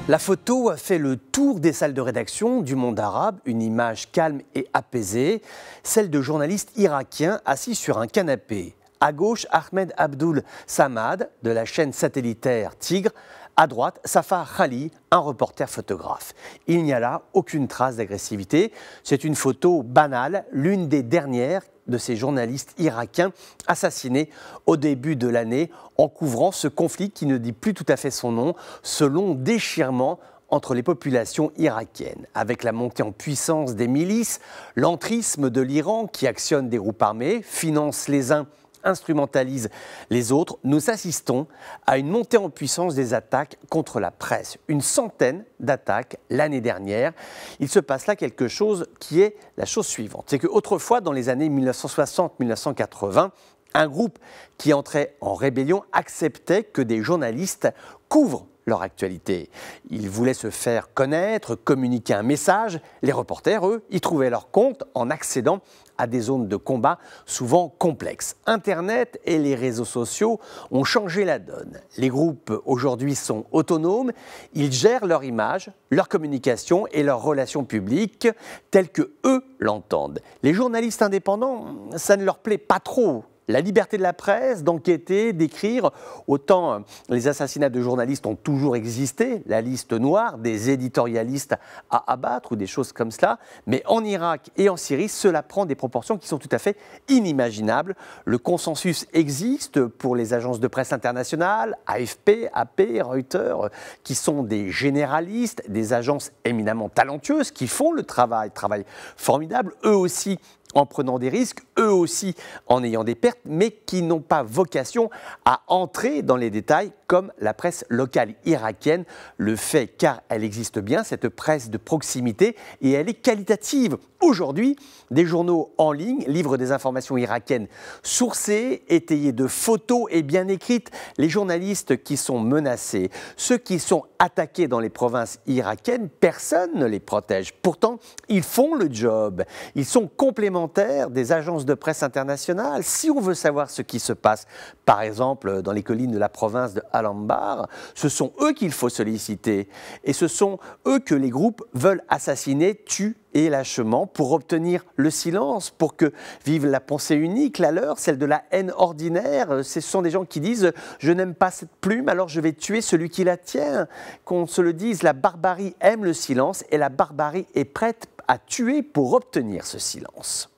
La photo a fait le tour des salles de rédaction du monde arabe, une image calme et apaisée, celle de journalistes irakiens assis sur un canapé. À gauche, Ahmed Abdoul Samad de la chaîne satellitaire Tigre. À droite, Safar Khali, un reporter photographe. Il n'y a là aucune trace d'agressivité. C'est une photo banale, l'une des dernières de ces journalistes irakiens assassinés au début de l'année en couvrant ce conflit qui ne dit plus tout à fait son nom, ce long déchirement entre les populations irakiennes. Avec la montée en puissance des milices, l'entrisme de l'Iran qui actionne des groupes armés, finance les uns, instrumentalise les autres, nous assistons à une montée en puissance des attaques contre la presse. Une centaine d'attaques l'année dernière. Il se passe là quelque chose qui est la chose suivante. C'est qu'autrefois, dans les années 1960-1980, un groupe qui entrait en rébellion acceptait que des journalistes couvrent leur actualité. Ils voulaient se faire connaître, communiquer un message. Les reporters, eux, y trouvaient leur compte en accédant à des zones de combat souvent complexes. Internet et les réseaux sociaux ont changé la donne. Les groupes aujourd'hui sont autonomes, ils gèrent leur image, leur communication et leurs relations publiques telles que eux l'entendent. Les journalistes indépendants, ça ne leur plaît pas trop. La liberté de la presse, d'enquêter, d'écrire, autant les assassinats de journalistes ont toujours existé, la liste noire des éditorialistes à abattre ou des choses comme cela, mais en Irak et en Syrie, cela prend des proportions qui sont tout à fait inimaginables. Le consensus existe pour les agences de presse internationales, AFP, AP, Reuters, qui sont des généralistes, des agences éminemment talentueuses qui font le travail formidable, eux aussi en prenant des risques, eux aussi en ayant des pertes, mais qui n'ont pas vocation à entrer dans les détails comme la presse locale irakienne le fait, car elle existe bien, cette presse de proximité, et elle est qualitative. Aujourd'hui, des journaux en ligne livrent des informations irakiennes sourcées, étayées de photos et bien écrites. Les journalistes qui sont menacés, ceux qui sont attaqués dans les provinces irakiennes, personne ne les protège. Pourtant, ils font le job. Ils sont complémentaires des agences de presse internationales. Si on veut savoir ce qui se passe, par exemple, dans les collines de la province de Al-Anbar, ce sont eux qu'il faut solliciter. Et ce sont eux que les groupes veulent assassiner, tuer et lâchement pour obtenir le silence, pour que vive la pensée unique, la leur, celle de la haine ordinaire. Ce sont des gens qui disent « je n'aime pas cette plume, alors je vais tuer celui qui la tient ». Qu'on se le dise, la barbarie aime le silence et la barbarie est prête à tuer pour obtenir ce silence.